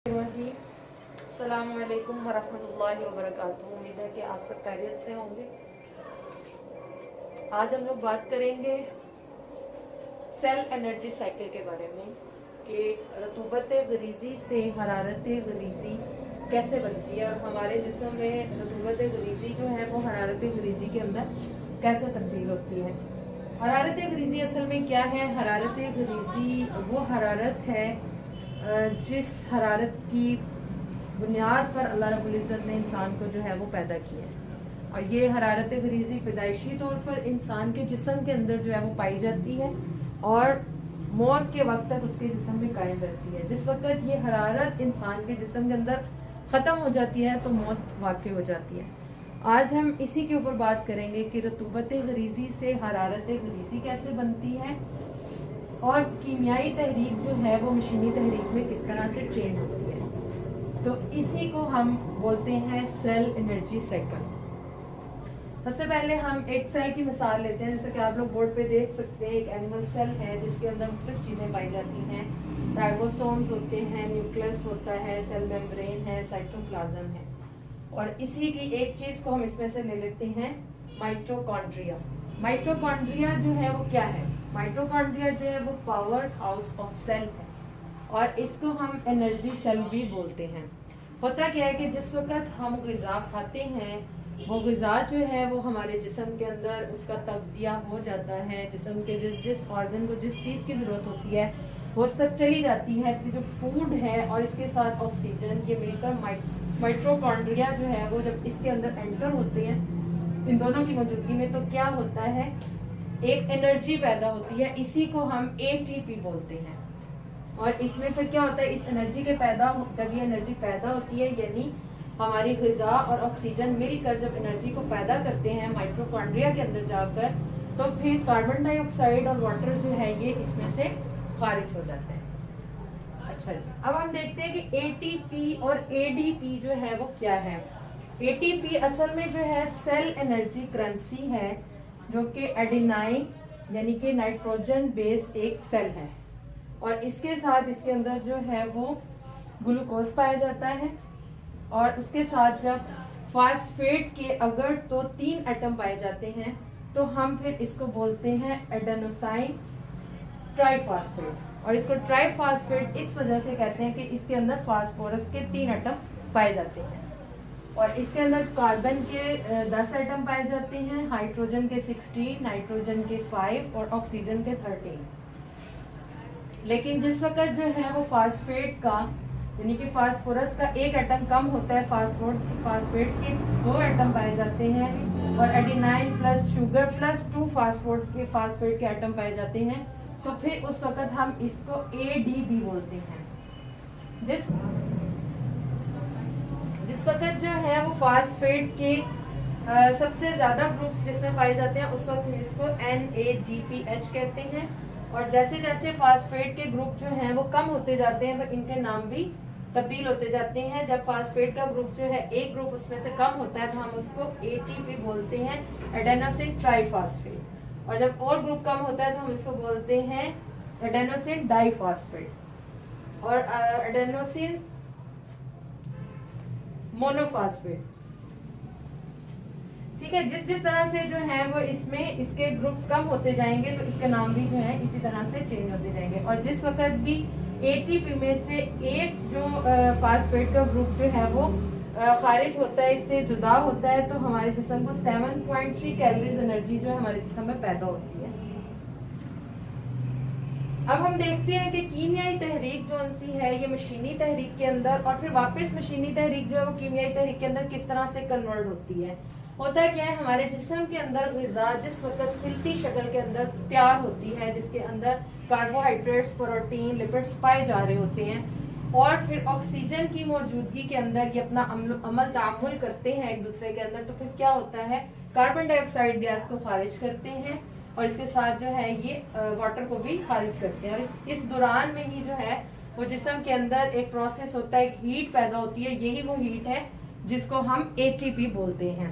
अस्सलाम वालेकुम वरहमतुल्लाहि वबरकातुहू। उम्मीद है कि आप सब खैरियत से होंगे। आज हम लोग बात करेंगे सेल एनर्जी साइकिल के बारे में कि रतूबत गलीज़ी से हरारत गलीज़ी कैसे बनती है और हमारे जिस्म में रतूबत गलीज़ी जो है वो हरारत गलीज़ी के अंदर कैसे तब्दील होती है। हरारत गलीज़ी असल में क्या है? हरारत गलीज़ी वो हरारत है जिस हरारत की बुनियाद पर अल्लाह रब्बुल इज़्ज़त ने इंसान को जो है वो पैदा किया है और ये हरारत गलीज़ी पैदाइशी तौर पर इंसान के जिस्म के अंदर जो है वो पाई जाती है और मौत के वक्त तक उसके जिस्म में कायम रहती है। जिस वक्त ये हरारत इंसान के जिस्म के अंदर ख़त्म हो जाती है तो मौत वाक़ई हो जाती है। आज हम इसी के ऊपर बात करेंगे कि रतूबत गलीज़ी से हरारत गलीज़ी कैसे बनती है और कीमियाई तहरीक जो है वो मशीनी तहरीक में किस तरह से चेंज होती है। तो इसी को हम बोलते हैं सेल एनर्जी साइकिल। सबसे पहले हम एक सेल की मिसाल लेते हैं। जैसे कि आप लोग बोर्ड पे देख सकते हैं, एक एनिमल सेल है जिसके अंदर मुख्तलिफ चीज़ें पाई जाती हैं। राइबोसोम्स होते हैं, न्यूक्लियस होता है, सेल मेम्ब्रेन है, साइटोप्लाज्म है और इसी की एक चीज़ को हम इसमें से ले लेते हैं, माइटोकॉन्ड्रिया। माइटोकॉन्ड्रिया जो है वो क्या है? माइटोकॉन्ड्रिया जो है वो पावर हाउस ऑफ सेल है और इसको हम एनर्जी सेल भी बोलते हैं। होता क्या है कि जिस वक्त हम ग़िज़ा खाते हैं वो ग़िज़ा जो है वो हमारे जिस्म के अंदर उसका तग़ज़िया हो जाता है। जिस्म के जिस ऑर्गन को जिस चीज़ की ज़रूरत होती है वो उस तक चली जाती है। तो जो फूड है और इसके साथ ऑक्सीजन ये मिलकर माइटोकॉन्ड्रिया जो है वो जब इसके अंदर एंटर होते हैं इन दोनों की मौजूदगी में, तो क्या होता है, एक एनर्जी पैदा होती है। इसी को हम एटीपी बोलते हैं। और इसमें फिर क्या होता है, इस एनर्जी के जब ये एनर्जी पैदा होती है यानी हमारी ग़िज़ा और ऑक्सीजन मिलकर जब एनर्जी को पैदा करते हैं माइटोकॉन्ड्रिया के अंदर जाकर, तो फिर कार्बन डाइऑक्साइड और वाटर जो है ये इसमें से खारिज हो जाते हैं। अच्छा जी, अब हम देखते हैं कि एटीपी और एडीपी जो है वो क्या है। एटीपी असल में जो है सेल एनर्जी करेंसी है जो कि एडेनाइन यानी कि नाइट्रोजन बेस एक सेल है और इसके साथ इसके अंदर जो है वो ग्लूकोज पाया जाता है और उसके साथ जब फास्फेट के अगर तो 3 एटम पाए जाते हैं तो हम फिर इसको बोलते हैं एडेनोसाइन ट्राइफॉस्फेट। और इसको ट्राइफॉस्फेट इस वजह से कहते हैं कि इसके अंदर फास्फोरस के 3 एटम पाए जाते हैं और इसके अंदर कार्बन के 10 एटम पाए जाते हैं, हाइड्रोजन के 16, नाइट्रोजन के 5 और ऑक्सीजन के 13। लेकिन जिस वक्त जो है वो फास्फेट का यानी कि फास्फोरस का 1 एटम कम होता है, फास्फेट के 2 एटम पाए जाते हैं और adenine plus sugar plus 2 phosphate के एटम पाए जाते हैं, तो फिर उस वक्त हम इसको एडीबी बोलते हैं। जिस वक्त जो है वो फास्फेट के सबसे ज्यादा ग्रुप्स जिसमें पाए जाते हैं उस वक्त हम इसको NADPH कहते हैं और जैसे जैसे फास्फेट के ग्रुप जो हैं वो कम होते जाते हैं तो इनके नाम भी तब्दील होते जाते हैं। जब फास्फेट का ग्रुप जो है एक ग्रुप उसमें से कम होता है तो हम उसको ATP बोलते हैं, एडेनोसिन ट्राइफॉस्फेट, और जब और ग्रुप कम होता है तो हम इसको बोलते हैं एडेनोसिन डाइफॉस्फेट और एडेनोसिन मोनोफॉस्फेट। ठीक है, जिस तरह से जो है वो इसमें इसके ग्रुप्स कम होते जाएंगे तो इसके नाम भी जो है इसी तरह से चेंज होते जाएंगे। और जिस वक्त भी एटीपी में से एक जो फास्फेट का ग्रुप जो है वो खारिज होता है, इससे जुदा होता है, तो हमारे जिस्म को 7.3 कैलोरीज एनर्जी जो है हमारे जिस्म में पैदा होती है। अब हम देखते हैं कि कीमियाई तहरीक जो सी है ये मशीनी तहरीक के अंदर और फिर वापस मशीनी तहरीक जो है वो कीमियाई तहरीक के अंदर किस तरह से कन्वर्ट होती है। होता क्या है, हमारे जिस्म के अंदर ग़िज़ा जिस वक्त खिलती शक्ल के अंदर तैयार होती है जिसके अंदर कार्बोहाइड्रेट्स, प्रोटीन, लिपिड्स पाए जा रहे होते हैं और फिर ऑक्सीजन की मौजूदगी के अंदर ये अपना अमल तामुल करते हैं एक दूसरे के अंदर, तो फिर क्या होता है, कार्बन डाइऑक्साइड गैस को खारिज करते हैं और इसके साथ जो है ये वाटर को भी खारिज करते हैं। और इस दौरान में ही जो है वो जिस्म के अंदर एक प्रोसेस होता है, एक हीट पैदा होती है, यही वो हीट है जिसको हम एटीपी बोलते हैं।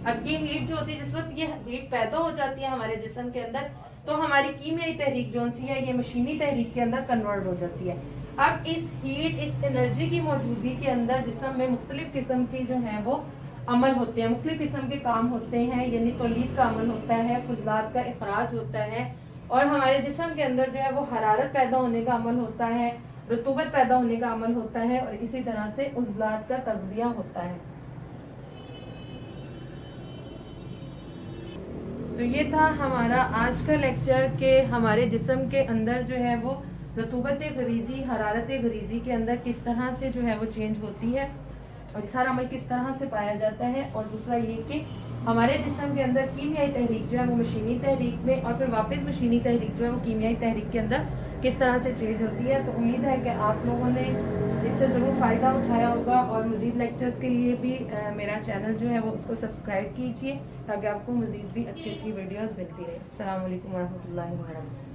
अब ये हीट जो होती है, जिस वक्त ये हीट पैदा हो जाती है हमारे जिस्म के अंदर, तो हमारी कीमियाई तहरीक जो सी है ये मशीनी तहरीक के अंदर कन्वर्ट हो जाती है। अब इस हीट, इस एनर्जी की मौजूदगी के अंदर जिस्म में मुख्तलिफ किस्म की जो है वो अमल होते हैं, मुख्तलिफ किस्म के काम होते हैं, यानी तौलीद का अमल होता है, फुजलात का इखराज होता है, और हमारे जिस्म के अंदर जो है वो हरारत पैदा होने का अमल होता है, रतूबत पैदा होने का अमल होता है, और इसी तरह से उज़लात का तग़ज़िया होता है। तो ये था हमारा आज का लेक्चर कि हमारे जिस्म के अंदर जो है वो रतूबत गरीज़ी, हरारत गरीज़ी के अंदर किस तरह से जो है वो चेंज होती है और सारा अमल किस तरह से पाया जाता है। और दूसरा ये कि हमारे जिस्म के अंदर कीमियाई तहरीक जो है वो मशीनी तहरीक में, और फिर वापस मशीनी तहरीक जो है वो कीमियाई तहरीक के अंदर किस तरह से चेंज होती है। तो उम्मीद है कि आप लोगों ने इससे ज़रूर फ़ायदा उठाया होगा, और मज़ीद लेक्चर्स के लिए भी मेरा चैनल जो है वो उसको सब्सक्राइब कीजिए ताकि आपको मज़ीद भी अच्छी अच्छी वीडियोज़ मिलती रहे। अस्सलाम वालेकुम वरहमतुल्लाहि वबरकातुहू।